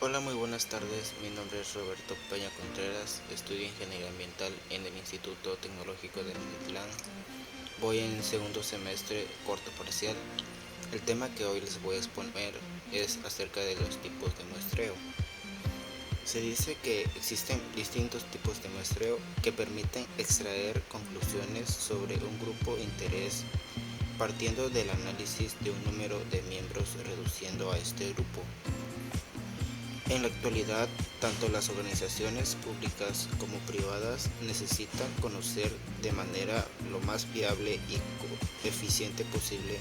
Hola, muy buenas tardes. Mi nombre es Roberto Peña Contreras. Estudio Ingeniería Ambiental en el Instituto Tecnológico de Mitlán. Voy en segundo semestre, corto parcial. El tema que hoy les voy a exponer es acerca de los tipos de muestreo. Se dice que existen distintos tipos de muestreo que permiten extraer conclusiones sobre un grupo de interés partiendo del análisis de un número de miembros reduciendo a este grupo. En la actualidad, tanto las organizaciones públicas como privadas necesitan conocer de manera lo más fiable y eficiente posible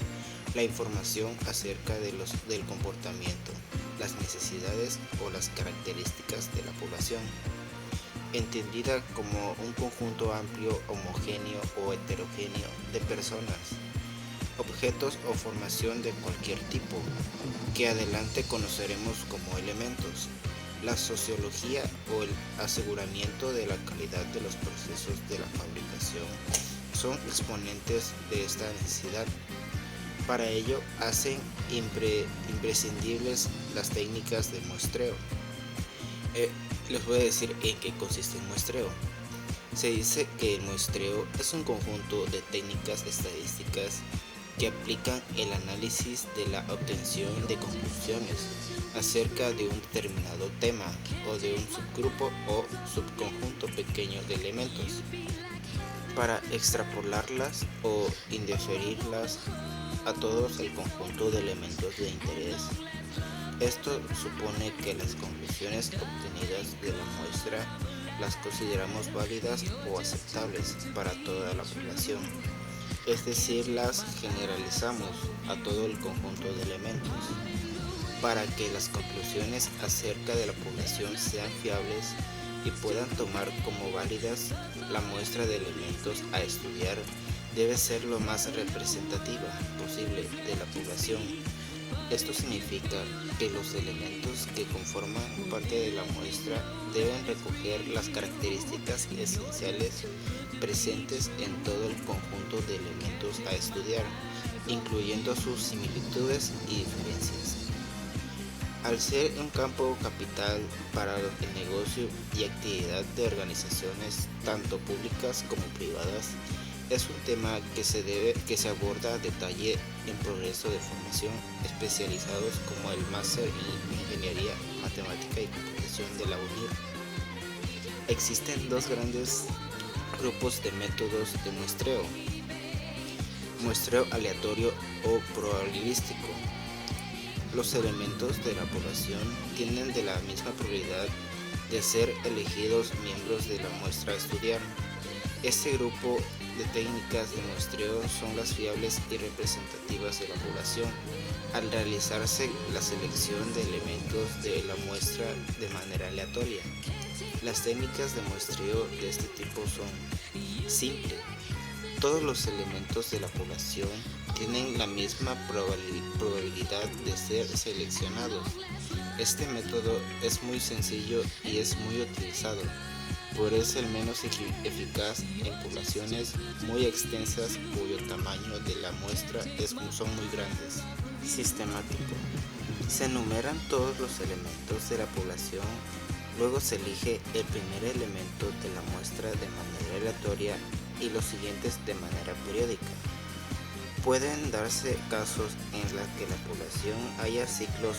la información acerca del comportamiento, las necesidades o las características de la población, entendida como un conjunto amplio, homogéneo o heterogéneo de personas, objetos o formación de cualquier tipo, que adelante conoceremos como elementos. La sociología o el aseguramiento de la calidad de los procesos de la fabricación son exponentes de esta necesidad. Para ello hacen imprescindibles las técnicas de muestreo. Eh, Les voy a decir en qué consiste el muestreo. Se dice que el muestreo es un conjunto de técnicas estadísticas que aplican el análisis de la obtención de conclusiones acerca de un determinado tema o de un subgrupo o subconjunto pequeño de elementos para extrapolarlas o indeferirlas a todos el conjunto de elementos de interés. Esto supone que las conclusiones obtenidas de la muestra las consideramos válidas o aceptables para toda la población, es decir, las generalizamos a todo el conjunto de elementos. Para que las conclusiones acerca de la población sean fiables y puedan tomar como válidas, la muestra de elementos a estudiar debe ser lo más representativa posible de la población. Esto significa que los elementos que conforman parte de la muestra deben recoger las características esenciales presentes en todo el conjunto de elementos a estudiar, incluyendo sus similitudes y diferencias. Al ser un campo capital para el negocio y actividad de organizaciones tanto públicas como privadas, es un tema que se aborda a detalle en progreso de formación especializados como el máster en Ingeniería, Matemática y Computación de la UNIR. Existen dos grandes grupos de métodos de muestreo: muestreo aleatorio o probabilístico. Los elementos de la población tienen de la misma probabilidad de ser elegidos miembros de la muestra a estudiar. Este grupo de técnicas de muestreo son las fiables y representativas de la población al realizarse la selección de elementos de la muestra de manera aleatoria. Las técnicas de muestreo de este tipo son: simple. Todos los elementos de la población tienen la misma probabilidad de ser seleccionados. Este método es muy sencillo y es muy utilizado, pero es el menos eficaz en poblaciones muy extensas cuyo tamaño de la muestra son muy grandes. Sistemático. Se enumeran todos los elementos de la población, luego se elige el primer elemento de la muestra de manera aleatoria y los siguientes de manera periódica. Pueden darse casos en los que la población haya ciclos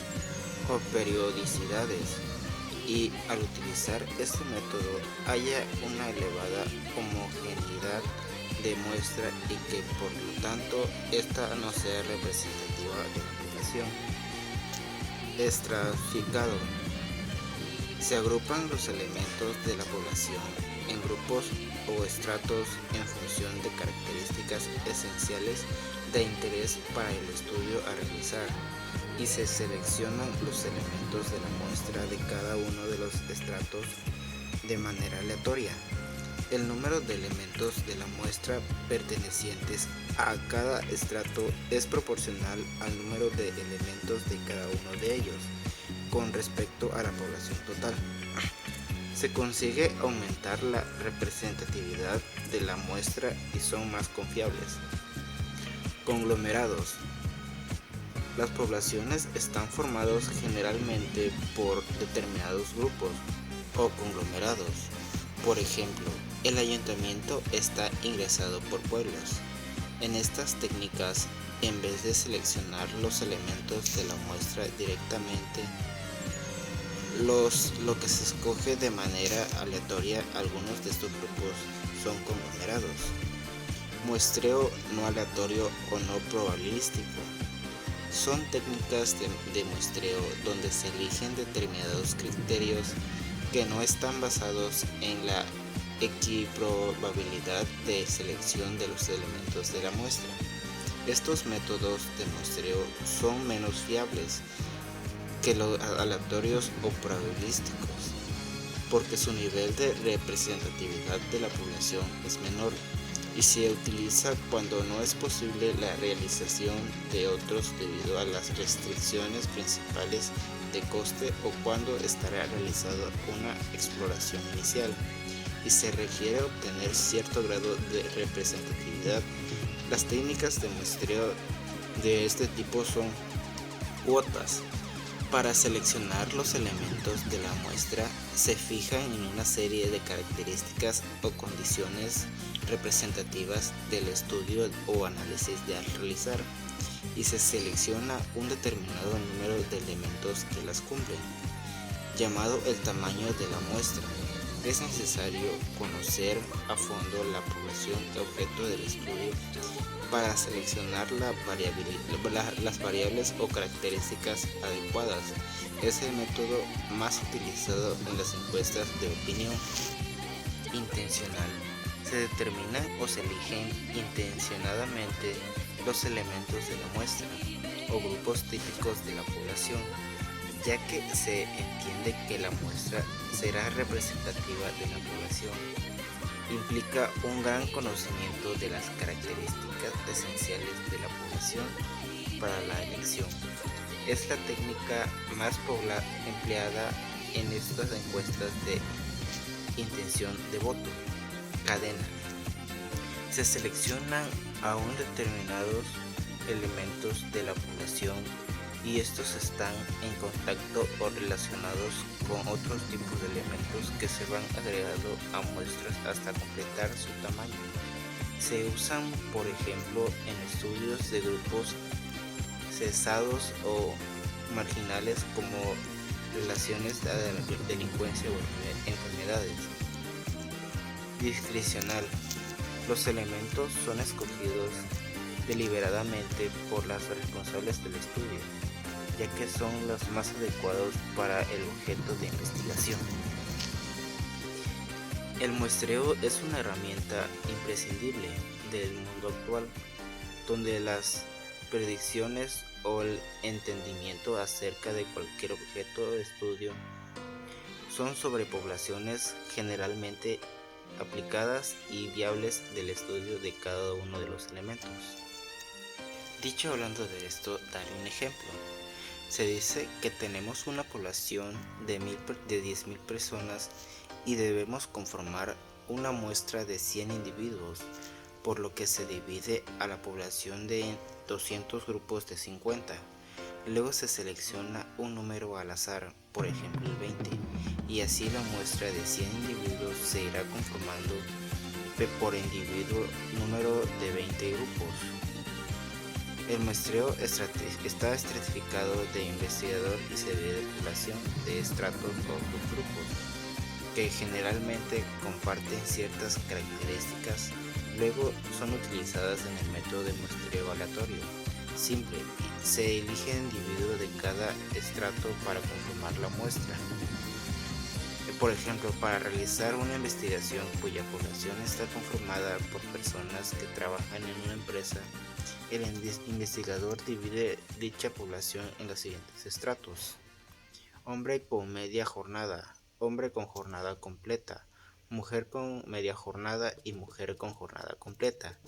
o periodicidades y al utilizar este método haya una elevada homogeneidad de muestra y que por lo tanto esta no sea representativa de la población. Estratificado. Se agrupan los elementos de la población en grupos o estratos en función de características esenciales de interés para el estudio a realizar y se seleccionan los elementos de la muestra de cada uno de los estratos de manera aleatoria. El número de elementos de la muestra pertenecientes a cada estrato es proporcional al número de elementos de cada uno de ellos con respecto a la población total. Se consigue aumentar la representatividad de la muestra y son más confiables. Conglomerados. Las poblaciones están formadas generalmente por determinados grupos o conglomerados. Por ejemplo, el ayuntamiento está ingresado por pueblos. En estas técnicas, en vez de seleccionar los elementos de la muestra directamente, lo que se escoge de manera aleatoria. Algunos de estos grupos son conglomerados. Muestreo no aleatorio o no probabilístico. Son técnicas de muestreo donde se eligen determinados criterios que no están basados en la equiprobabilidad de selección de los elementos de la muestra. Estos métodos de muestreo son menos fiables que los aleatorios o probabilísticos, porque su nivel de representatividad de la población es menor y se utiliza cuando no es posible la realización de otros debido a las restricciones principales de coste o cuando estará realizada una exploración inicial y se requiere obtener cierto grado de representatividad. Las técnicas de muestreo de este tipo son cuotas. Para seleccionar los elementos de la muestra se fijan en una serie de características o condiciones representativas del estudio o análisis a realizar y se selecciona un determinado número de elementos que las cumplen, llamado el tamaño de la muestra. Es necesario conocer a fondo la población objeto del estudio para seleccionar las variables o características adecuadas. Es el método más utilizado en las encuestas de opinión. Intencional. Se determinan o se eligen intencionadamente los elementos de la muestra o grupos típicos de la población, ya que se entiende que la muestra será representativa de la población. Implica un gran conocimiento de las características esenciales de la población para la elección. Es la técnica más empleada en estas encuestas de intención de voto. Cadena. Se seleccionan aún determinados elementos de la población y estos están en contacto o relacionados con otros tipos de elementos que se van agregando a muestras hasta completar su tamaño. Se usan, por ejemplo, en estudios de grupos cesados o marginales como relaciones de delincuencia o enfermedades. Discrecional. Los elementos son escogidos deliberadamente por las responsables del estudio, ya que son los más adecuados para el objeto de investigación. El muestreo es una herramienta imprescindible del mundo actual, donde las predicciones o el entendimiento acerca de cualquier objeto de estudio son sobre poblaciones generalmente aplicadas y viables del estudio de cada uno de los elementos. Dicho hablando de esto, daré un ejemplo. Se dice que tenemos una población de 10.000 personas y debemos conformar una muestra de 100 individuos, por lo que se divide a la población de 200 grupos de 50. Luego se selecciona un número al azar, por ejemplo el 20, y así la muestra de 100 individuos se irá conformando por individuo número de 20 grupos. El muestreo está estratificado de investigador y se divide de población de estratos o subgrupos, que generalmente comparten ciertas características. Luego son utilizadas en el método de muestreo aleatorio simple. Se elige el individuo de cada estrato para conformar la muestra. Por ejemplo, para realizar una investigación cuya población está conformada por personas que trabajan en una empresa, el investigador divide dicha población en los siguientes estratos: hombre con media jornada, hombre con jornada completa, mujer con media jornada y mujer con jornada completa.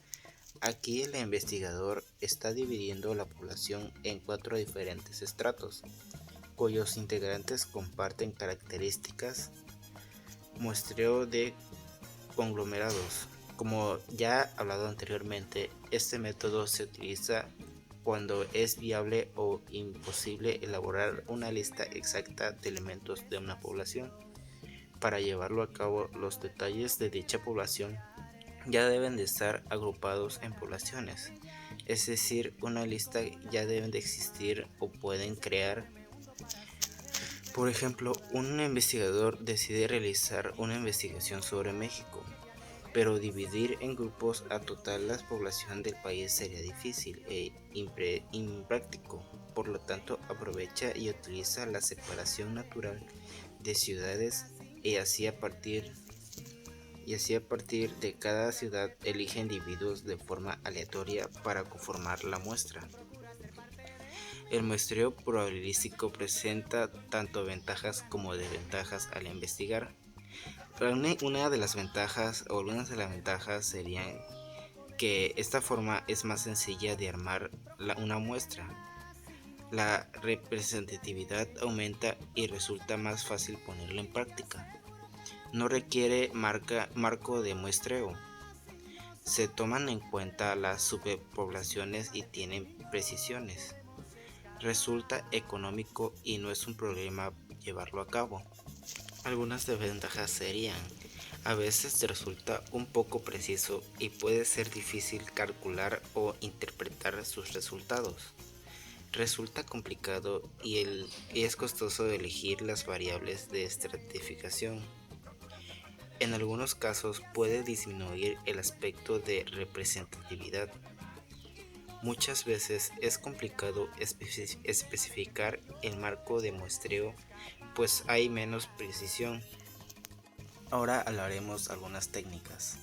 Aquí el investigador está dividiendo la población en 4 diferentes estratos, cuyos integrantes comparten características. Muestreo de conglomerados. Como ya hablado anteriormente, este método se utiliza cuando es viable o imposible elaborar una lista exacta de elementos de una población. Para llevarlo a cabo, los detalles de dicha población ya deben de estar agrupados en poblaciones, es decir, una lista ya deben de existir o pueden crear. Por ejemplo, un investigador decide realizar una investigación sobre México, pero dividir en grupos a total la población del país sería difícil e impráctico. Por lo tanto, aprovecha y utiliza la separación natural de ciudades y así a partir de cada ciudad elige individuos de forma aleatoria para conformar la muestra. El muestreo probabilístico presenta tanto ventajas como desventajas al investigar. Una de las ventajas o algunas de las ventajas serían que esta forma es más sencilla de armar una muestra. La representatividad aumenta y resulta más fácil ponerla en práctica. No requiere marco de muestreo. Se toman en cuenta las superpoblaciones y tienen precisiones. Resulta económico y no es un problema llevarlo a cabo. Algunas desventajas serían: a veces resulta un poco preciso y puede ser difícil calcular o interpretar sus resultados. Resulta complicado y es costoso elegir las variables de estratificación. En algunos casos puede disminuir el aspecto de representatividad. Muchas veces es complicado especificar el marco de muestreo, pues hay menos precisión. Ahora hablaremos algunas técnicas.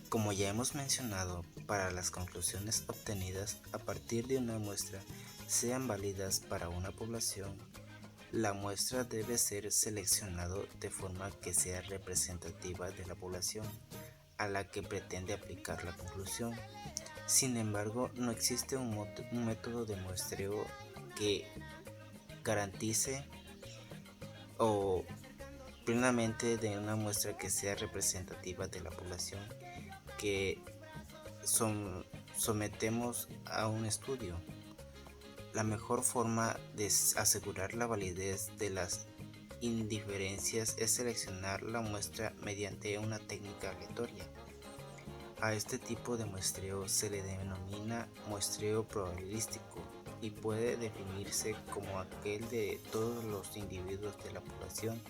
Como ya hemos mencionado, para las conclusiones obtenidas a partir de una muestra sean válidas para una población, la muestra debe ser seleccionada de forma que sea representativa de la población a la que pretende aplicar la conclusión. Sin embargo, no existe un método de muestreo que garantice o plenamente de una muestra que sea representativa de la población que sometemos a un estudio. La mejor forma de asegurar la validez de las indiferencias es seleccionar la muestra mediante una técnica aleatoria. A este tipo de muestreo se le denomina muestreo probabilístico y puede definirse como aquel de todos los individuos de la población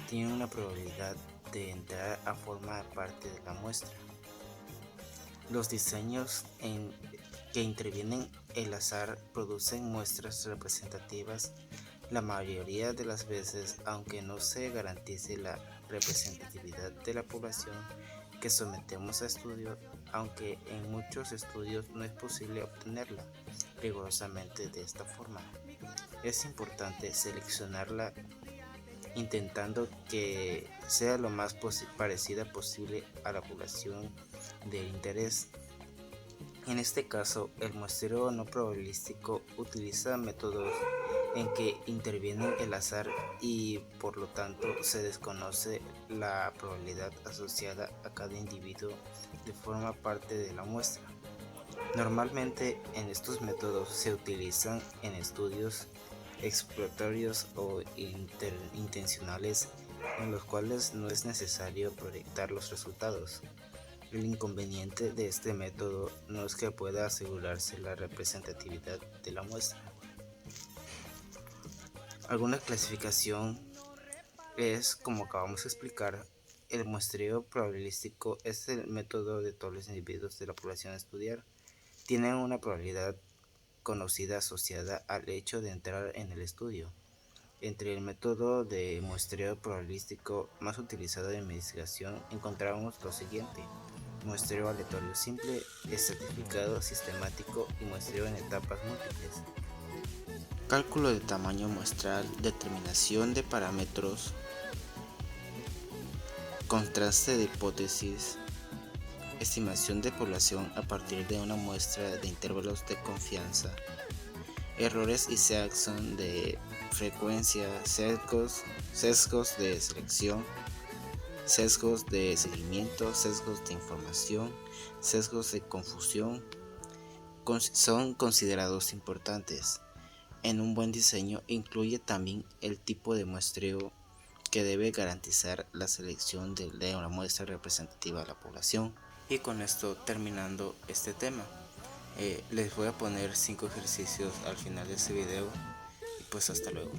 tienen una probabilidad de entrar a formar parte de la muestra. Los diseños que intervienen el azar producen muestras representativas la mayoría de las veces, aunque no se garantice la representatividad de la población que sometemos a estudio, aunque en muchos estudios no es posible obtenerla rigurosamente de esta forma. Es importante seleccionarla intentando que sea lo más parecida posible a la población de interés. En este caso, el muestreo no probabilístico utiliza métodos en que interviene el azar y por lo tanto se desconoce la probabilidad asociada a cada individuo de forma parte de la muestra. Normalmente en estos métodos se utilizan en estudios exploratorios o intencionales en los cuales no es necesario proyectar los resultados. El inconveniente de este método no es que pueda asegurarse la representatividad de la muestra. Alguna clasificación es, como acabamos de explicar, el muestreo probabilístico es el método de todos los individuos de la población a estudiar. Tienen una probabilidad conocida asociada al hecho de entrar en el estudio. Entre el método de muestreo probabilístico más utilizado en investigación encontramos lo siguiente: muestreo aleatorio simple, estratificado sistemático y muestreo en etapas múltiples. Cálculo de tamaño muestral, determinación de parámetros, contraste de hipótesis, estimación de población a partir de una muestra de intervalos de confianza, errores y Searson de frecuencia, sesgos de selección, sesgos de seguimiento, sesgos de información, sesgos de confusión, son considerados importantes. En un buen diseño incluye también el tipo de muestreo que debe garantizar la selección de una muestra representativa de la población. Y con esto terminando este tema, les voy a poner 5 ejercicios al final de este video y pues hasta luego.